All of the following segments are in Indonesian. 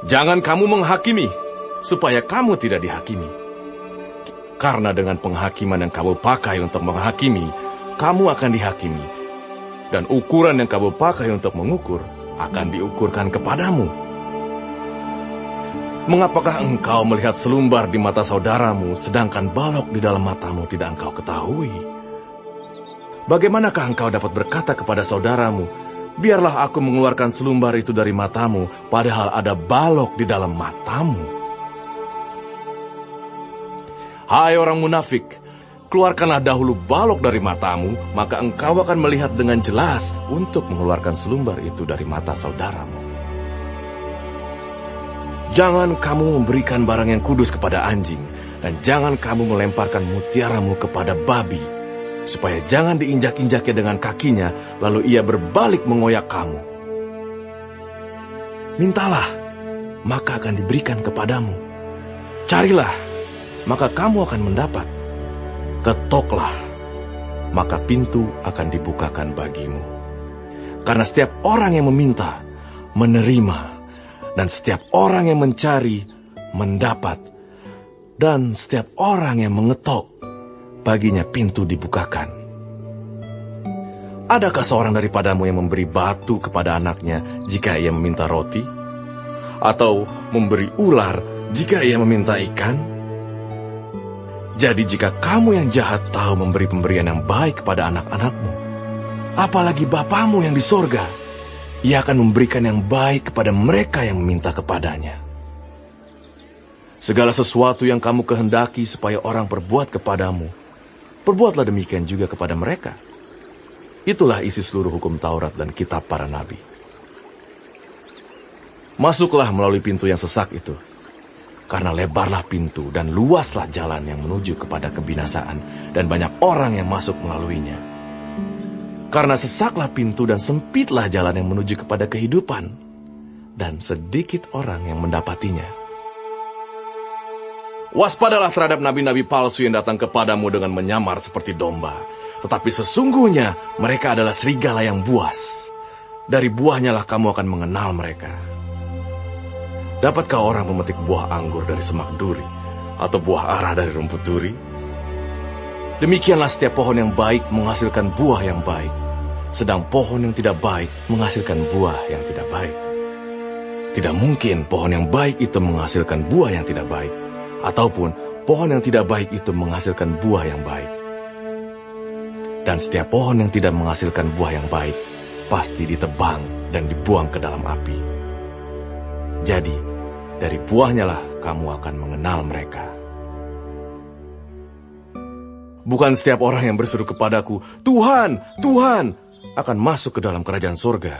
Jangan kamu menghakimi, supaya kamu tidak dihakimi. Karena dengan penghakiman yang kamu pakai untuk menghakimi, kamu akan dihakimi. Dan ukuran yang kamu pakai untuk mengukur, akan diukurkan kepadamu. Mengapakah engkau melihat selumbar di mata saudaramu, sedangkan balok di dalam matamu tidak engkau ketahui? Bagaimanakah engkau dapat berkata kepada saudaramu, biarlah aku mengeluarkan selumbar itu dari matamu, padahal ada balok di dalam matamu? Hai orang munafik, keluarkanlah dahulu balok dari matamu, maka engkau akan melihat dengan jelas untuk mengeluarkan selumbar itu dari mata saudaramu. Jangan kamu memberikan barang yang kudus kepada anjing, dan jangan kamu melemparkan mutiaramu kepada babi, supaya jangan diinjak-injaknya dengan kakinya, lalu ia berbalik mengoyak kamu. Mintalah, maka akan diberikan kepadamu. Carilah, maka kamu akan mendapat. Ketoklah, maka pintu akan dibukakan bagimu. Karena setiap orang yang meminta, menerima. Dan setiap orang yang mencari, mendapat. Dan setiap orang yang mengetok, baginya pintu dibukakan. Adakah seorang daripadamu yang memberi batu kepada anaknya jika ia meminta roti? Atau memberi ular jika ia meminta ikan? Jadi jika kamu yang jahat tahu memberi pemberian yang baik kepada anak-anakmu, apalagi Bapamu yang di sorga, Ia akan memberikan yang baik kepada mereka yang meminta kepadanya. Segala sesuatu yang kamu kehendaki supaya orang perbuat kepadamu, perbuatlah demikian juga kepada mereka. Itulah isi seluruh hukum Taurat dan kitab para nabi. Masuklah melalui pintu yang sesak itu, karena lebarlah pintu dan luaslah jalan yang menuju kepada kebinasaan, dan banyak orang yang masuk melaluinya. Karena sesaklah pintu dan sempitlah jalan yang menuju kepada kehidupan, dan sedikit orang yang mendapatinya. Waspadalah terhadap nabi-nabi palsu yang datang kepadamu dengan menyamar seperti domba, tetapi sesungguhnya mereka adalah serigala yang buas. Dari buahnya lah kamu akan mengenal mereka. Dapatkah orang memetik buah anggur dari semak duri, atau buah ara dari rumput duri? Demikianlah setiap pohon yang baik menghasilkan buah yang baik, sedang pohon yang tidak baik menghasilkan buah yang tidak baik. Tidak mungkin pohon yang baik itu menghasilkan buah yang tidak baik, ataupun pohon yang tidak baik itu menghasilkan buah yang baik. Dan setiap pohon yang tidak menghasilkan buah yang baik, pasti ditebang dan dibuang ke dalam api. Jadi, dari buahnya lah kamu akan mengenal mereka. Bukan setiap orang yang berseru kepadaku, Tuhan, Tuhan, akan masuk ke dalam kerajaan sorga,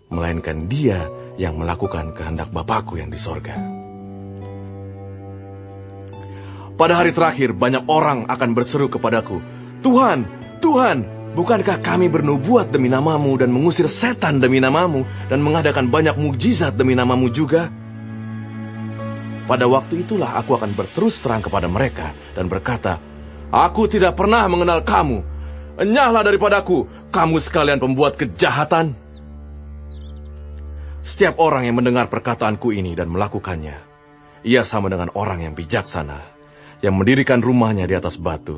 melainkan dia yang melakukan kehendak Bapakku yang di sorga. Pada hari terakhir, banyak orang akan berseru kepadaku, Tuhan, Tuhan, bukankah kami bernubuat demi namamu dan mengusir setan demi namamu dan mengadakan banyak mukjizat demi namamu juga? Pada waktu itulah aku akan berterus terang kepada mereka dan berkata, Aku tidak pernah mengenal kamu. Enyahlah daripadaku, kamu sekalian pembuat kejahatan. Setiap orang yang mendengar perkataanku ini dan melakukannya, ia sama dengan orang yang bijaksana, yang mendirikan rumahnya di atas batu.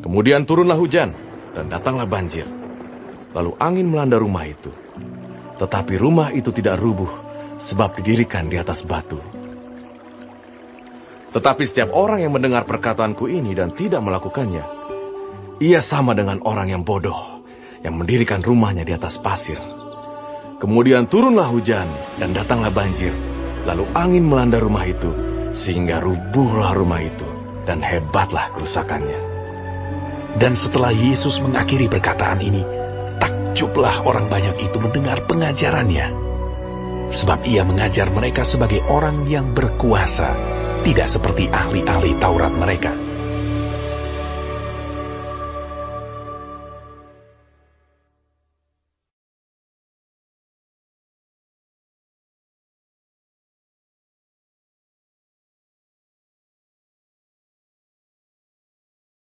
Kemudian turunlah hujan, dan datanglah banjir. Lalu angin melanda rumah itu. Tetapi rumah itu tidak rubuh, sebab didirikan di atas batu. Tetapi setiap orang yang mendengar perkataanku ini dan tidak melakukannya, ia sama dengan orang yang bodoh, yang mendirikan rumahnya di atas pasir. Kemudian turunlah hujan, dan datanglah banjir. Lalu angin melanda rumah itu, sehingga rubuhlah rumah itu, dan hebatlah kerusakannya. Dan setelah Yesus mengakhiri perkataan ini, takjublah orang banyak itu mendengar pengajarannya. Sebab ia mengajar mereka sebagai orang yang berkuasa, tidak seperti ahli-ahli Taurat mereka.